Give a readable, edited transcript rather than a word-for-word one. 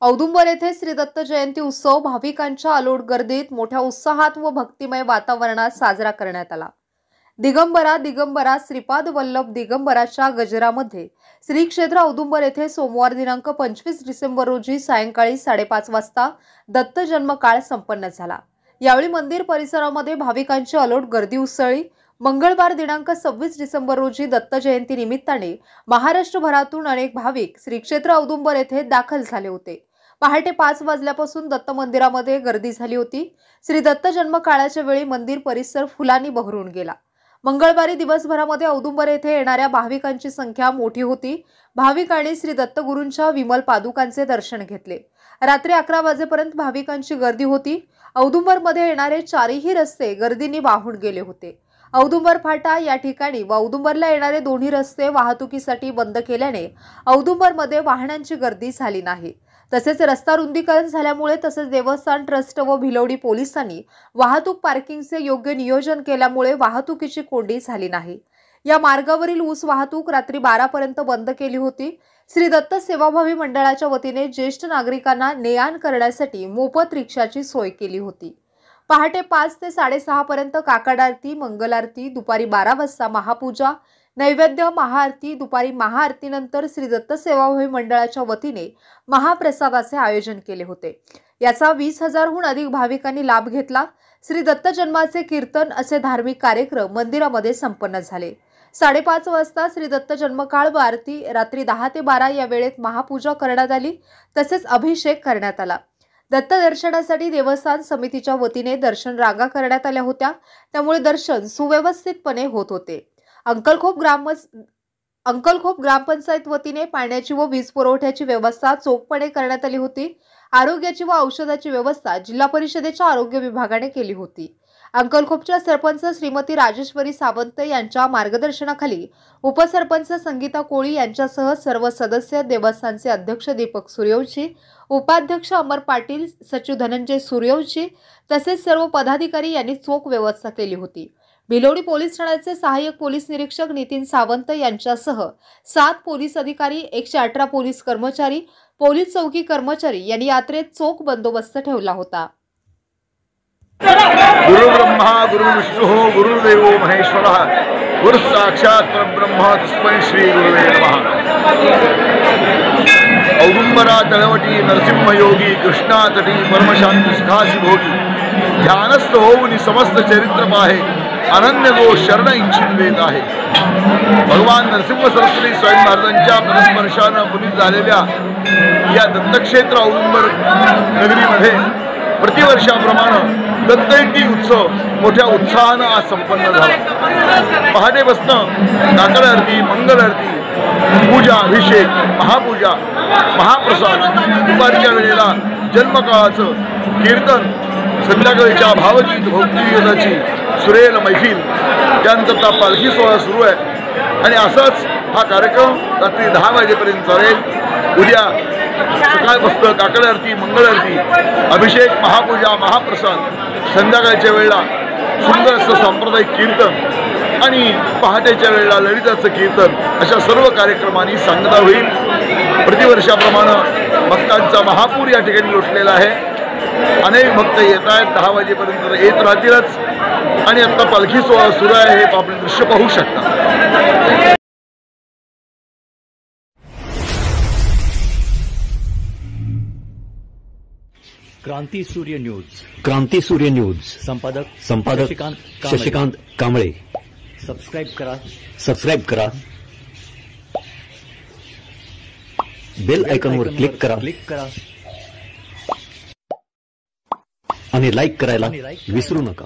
औदुंबर येथे श्री दत्त जयंती उत्सव भाविकांच्या अलोट गर्दीत मोठ्या उत्साहात व भक्तिमय वातावरणात साजरा करण्यात आला। दिगंबरा श्रीपाद वल्लभ दिगंबराच्या गजरामध्ये श्री क्षेत्र औदुंबर येथे सोमवार दिनांक 25 डिसेंबर रोजी सायंकाळी 5:30 वाजता दत्त जन्मकाळ संपन्न झाला। यावेळी मंदिर परिसरामध्ये भाविकांची अलोट गर्दी उसळली। मंगळवार दिनांक 26 डिसेंबर रोजी दत्त जयंती निमित्ताने महाराष्ट्रभरातून अनेक भाविक श्री क्षेत्र औदुंबर येथे दाखल झाले होते। पहाटे 5 वाजल्यापासून दत्त मंदिरामध्ये गर्दी झाली होती। श्री दत्त जन्मकाळाच्या वेळी मंदिर परिसर फुलांनी बहरून गेला। मंगळवारी दिवसभरामध्ये औदुंबर येथे येणाऱ्या भाविकांची संख्या मोठी होती। भाविकांनी श्री दत्तगुरूंच्या विमल पादुकांचे दर्शन घेतले। रात्री 11 वाजेपर्यंत भाविकांची गर्दी होती। औदुंबरमध्ये येणारे चारही रस्ते गर्दीने वाहून गेले होते। औदुंबर फाटा या ठिकाणी व औदुंबरला येणारे दोन्ही रस्ते वाहतुकीसाठी बंद केल्याने औदुंबरमध्ये वाहनांची गर्दी झाली नाही। तसेच रस्ता रुंदीकरण झाल्यामुळे तसेच देवस्थान ट्रस्ट व भिलवडी पोलिसांनी वाहतूक पार्किंगचे योग्य नियोजन केल्यामुळे वाहतुकीची कोंडी झाली नाही। या मार्गावरील ऊस वाहतूक रात्री 12 पर्यंत बंद केली होती। श्री दत्त सेवाभावी मंडळाच्या वतीने ज्येष्ठ नागरिकांना ने-आण करण्यासाठी मोफत रिक्षाची सोय केली होती। पहाटे 5 ते 6:30 पर्यंत काकड आरती, मंगल आरती, दुपारी 12 वाजता महापूजा, नैवेद्य, महाआरती, दुपारी महाआरतीनंतर श्री दत्त सेवाभावी मंडळाच्या वतीने महाप्रसादाचे आयोजन केले होते। याचा 20,000हून अधिक भाविकांनी लाभ घेतला। श्री दत्त जन्माचे कीर्तन असे धार्मिक कार्यक्रम मंदिरामध्ये संपन्न झाले। 5:30 वाजता श्री दत्त जन्मकाळ व आरती, रात्री 10 ते 12 या वेळेत महापूजा करण्यात आली। तसेच अभिषेक करण्यात आला। दत्त दर्शनासाठी देवस्थान समितीच्या वतीने दर्शन रांगा करण्यात आल्या होत्या, त्यामुळे दर्शन सुव्यवस्थितपणे होत होते। अंकलखोप ग्रामपंचायत वतीने पाण्याची व वीज पुरवठ्याची व्यवस्था चोखपणे करण्यात आली होती। आरोग्याची व औषधाची व्यवस्था जिल्हा परिषदेच्या आरोग्य विभागाने केली होती। अंकलखोपच्या सरपंच श्रीमती राजेश्वरी सावंत यांच्या मार्गदर्शनाखाली उपसरपंच संगीता कोळी यांच्यासह सर्व सदस्य, देवस्थानचे अध्यक्ष दीपक सूर्यवंशी, उपाध्यक्ष अमर पाटील, सचिव धनंजय सूर्यवंशी तसेच सर्व पदाधिकारी यांनी चोख व्यवस्था केली होती। भिलवडी पोलीस ठाण्याचे सहाय्यक पोलीस निरीक्षक नितीन सावंत यांच्यासह 7 पोलीस अधिकारी, 118 पोलीस कर्मचारी, पोलीस चौकी कर्मचारी यांनी यात्रेत चोख बंदोबस्त ठेवला होता। गुरु ब्रह्मा गुरु विष्णु गुरुदेवो महेश्वरः गुरु साक्षात परब्रह्म तस्मै श्री गुरुवे नमः। औदुंबरा तळवटी नरसिंहयोगी कृष्णा तटी परमशांती सुखासी भोगी ध्यानस्थ होऊन समस्त चरित्र पाहे अनन्य गो शरण इच्छित वेद आहे। भगवान नरसिंह सरस्वती स्वयं महाराजांच्या परस्पर्शानं पुनीत झालेल्या या दत्तक्षेत्र औदुंबर नगरीमध्ये प्रतिवर्षाप्रमाणे दत्तजयंती उत्सव मोठ्या उत्साहानं आज संपन्न झाला। पहाटेपासून काकड आरती, मंगल आरती, पूजा, अभिषेक, महापूजा, महाप्रसाद, दुपारच्या वेळेला जन्मकाळाचं कीर्तन, संध्याकाळच्या भावगीत भक्तिगीताची सुरेल मैफिल, त्यानंतर पालखी सोहळा सुरू आहे आणि असाच हा कार्यक्रम रात्री 10 वाजेपर्यंत चालेल। उद्या सकाळपासून काकड आरती, मंगल आरती, अभिषेक, महापूजा, महाप्रसाद, संध्याकाळच्या वेळेला सुंदर असं सांप्रदायिक कीर्तन आणि पहाटेच्या वेळेला ललिताचं कीर्तन अशा सर्व कार्यक्रमांनी सांगता होईल। प्रतिवर्षाप्रमाणे भक्तांचा महापूर या ठिकाणी लोटलेला आहे। अनेक भक्त येत आहेत, 10 वाजेपर्यंत येत राहतीलच आणि आता पालखी सोहळा सुरू आहे, हे आपण दृश्य पाहू शकता। क्रांती सूर्य न्यूज संपादक शशिकांत कांबळे। सबस्क्राइब करा, बेल आयकॉनवर क्लिक करा आणि लाईक करायला विसरू नका।